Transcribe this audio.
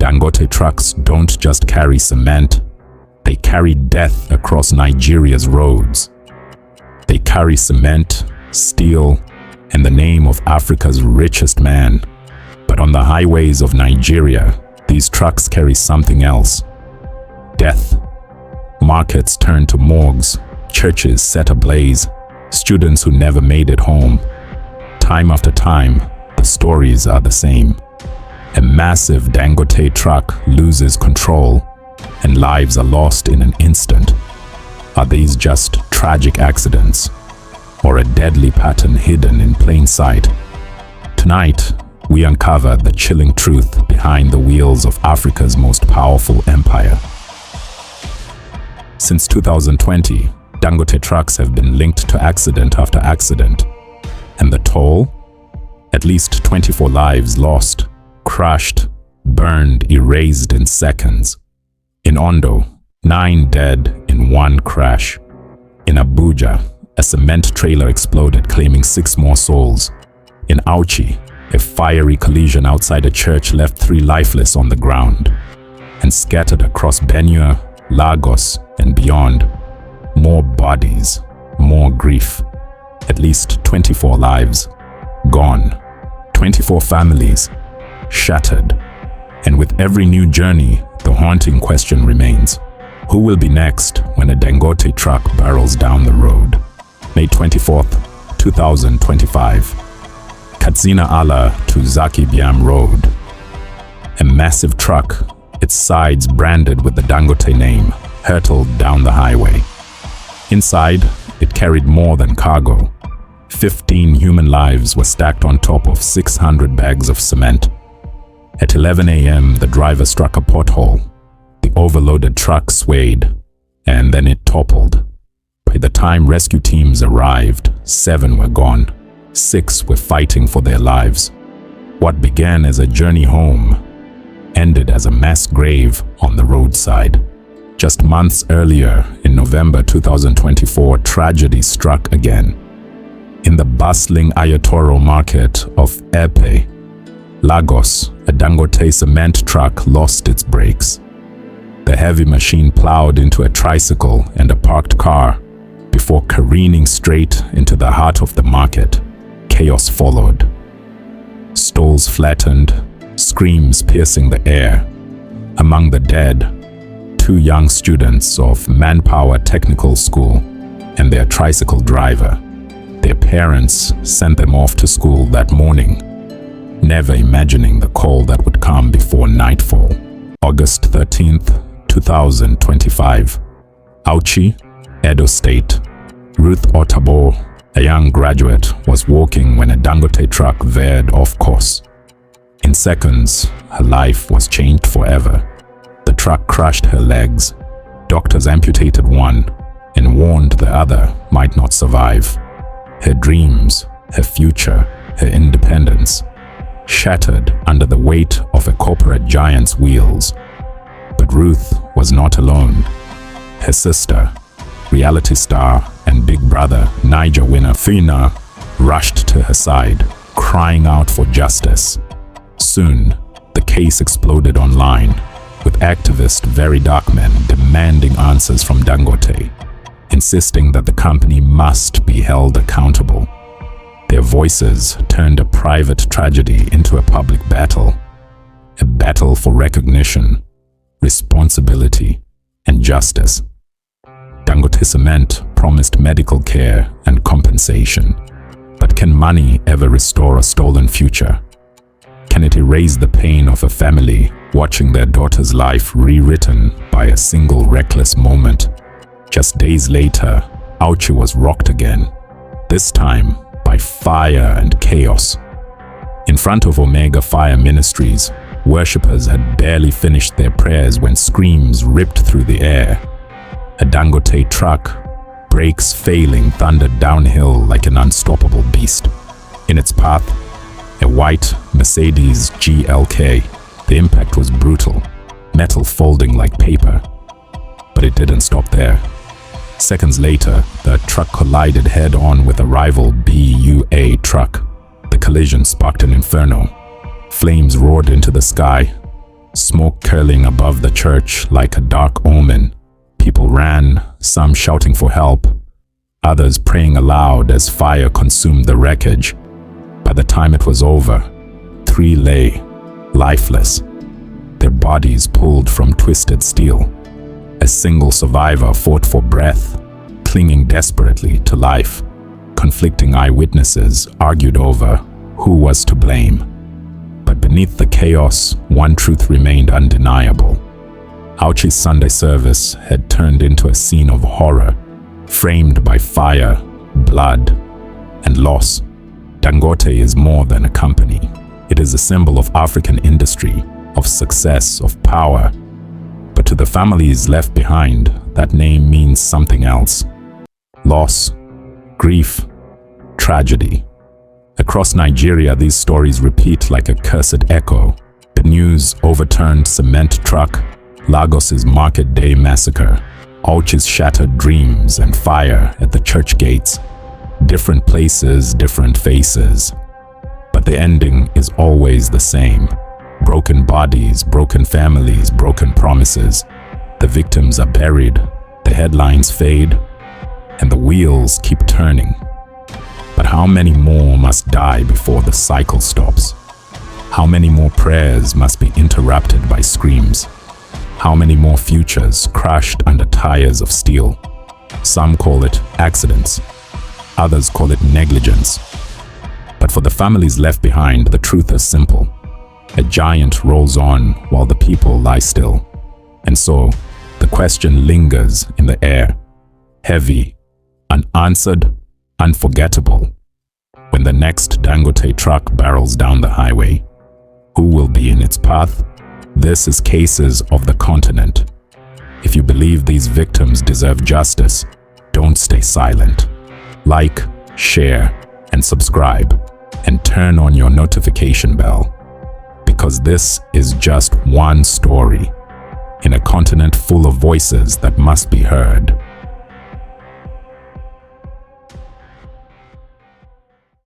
Dangote trucks don't just carry cement, they carry death across Nigeria's roads. They carry cement, steel, and the name of Africa's richest man. But on the highways of Nigeria, these trucks carry something else. Death. Markets turn to morgues, churches set ablaze, students who never made it home. Time after time, the stories are the same. A massive Dangote truck loses control, and lives are lost in an instant. Are these just tragic accidents, or a deadly pattern hidden in plain sight? Tonight, we uncover the chilling truth behind the wheels of Africa's most powerful empire. Since 2020, Dangote trucks have been linked to accident after accident. And the toll? At least 24 lives lost, crushed, burned, erased in seconds. In Ondo, 9 dead in one crash. In Abuja, a cement trailer exploded, claiming 6 more souls. In Auchi, a fiery collision outside a church left 3 lifeless on the ground. And scattered across Benue, Lagos, and beyond, more bodies, more grief. At least 24 lives gone, 24 families shattered. And with every new journey, the haunting question remains: who will be next when a Dangote truck barrels down the road? May 24th, 2025. Katsina Ala to Zaki Biam Road. A massive truck, its sides branded with the Dangote name, hurtled down the highway. Inside, it carried more than cargo. 15 human lives were stacked on top of 600 bags of cement. At 11 a.m., the driver struck a pothole. The overloaded truck swayed, and then it toppled. By the time rescue teams arrived, 7 were gone. 6 were fighting for their lives. What began as a journey home ended as a mass grave on the roadside. Just months earlier, in November 2024, tragedy struck again. In the bustling Ayatoro market of Epe, Lagos, a Dangote cement truck lost its brakes. The heavy machine plowed into a tricycle and a parked car before careening straight into the heart of the market. Chaos followed. Stalls flattened, screams piercing the air. Among the dead, 2 young students of Manpower Technical School and their tricycle driver. Their parents sent them off to school that morning, never imagining the call that would come before nightfall. August 13th, 2025. Auchi, Edo State. Ruth Otabor, a young graduate, was walking when a Dangote truck veered off course. In seconds, her life was changed forever. The truck crushed her legs. Doctors amputated one and warned the other might not survive. Her dreams, her future, her independence, shattered under the weight of a corporate giant's wheels. But Ruth was not alone. Her sister, reality star and Big Brother Niger winner Fina, rushed to her side, crying out for justice. Soon, the case exploded online, with activist Very Dark Men demanding answers from Dangote, insisting that the company must be held accountable. Their voices turned a private tragedy into a public battle, a battle for recognition, responsibility, and justice. Dangote Cement promised medical care and compensation, but can money ever restore a stolen future? Can it erase the pain of a family watching their daughter's life rewritten by a single reckless moment? Just days later, Auchi was rocked again, this time by fire and chaos. In front of Omega Fire Ministries, worshippers had barely finished their prayers when screams ripped through the air. A Dangote truck, brakes failing, thundered downhill like an unstoppable beast. In its path, a white Mercedes GLK. The impact was brutal, metal folding like paper. But it didn't stop there. Seconds later, the truck collided head-on with a rival BUA truck. The collision sparked an inferno. Flames roared into the sky. smoke curling above the church like a dark omen. People ran, some shouting for help, others praying aloud as fire consumed the wreckage. By the time it was over, 3 lay, lifeless, their bodies pulled from twisted steel. A single survivor fought for breath, clinging desperately to life. Conflicting eyewitnesses argued over who was to blame. But beneath the chaos, one truth remained undeniable. Auchi's Sunday service had turned into a scene of horror, framed by fire, blood, and loss. Dangote is more than a company. It is a symbol of African industry, of success, of power. But to the families left behind, that name means something else. Loss, grief, tragedy. Across Nigeria, these stories repeat like a cursed echo. Benue's overturned cement truck, Lagos's market day massacre, Auchi's shattered dreams and fire at the church gates. Different places, different faces. But the ending is always the same. Broken bodies, broken families, broken promises. The victims are buried, the headlines fade, and the wheels keep turning. But how many more must die before the cycle stops? How many more prayers must be interrupted by screams? How many more futures crushed under tires of steel? Some call it accidents, others call it negligence. But for the families left behind, the truth is simple. A giant rolls on while the people lie still. And so, the question lingers in the air, heavy, unanswered, unforgettable. When the next Dangote truck barrels down the highway, who will be in its path? This is Cases of the Continent. If you believe these victims deserve justice, don't stay silent. Like, share, and subscribe, and turn on your notification bell. Because this is just one story in a continent full of voices that must be heard.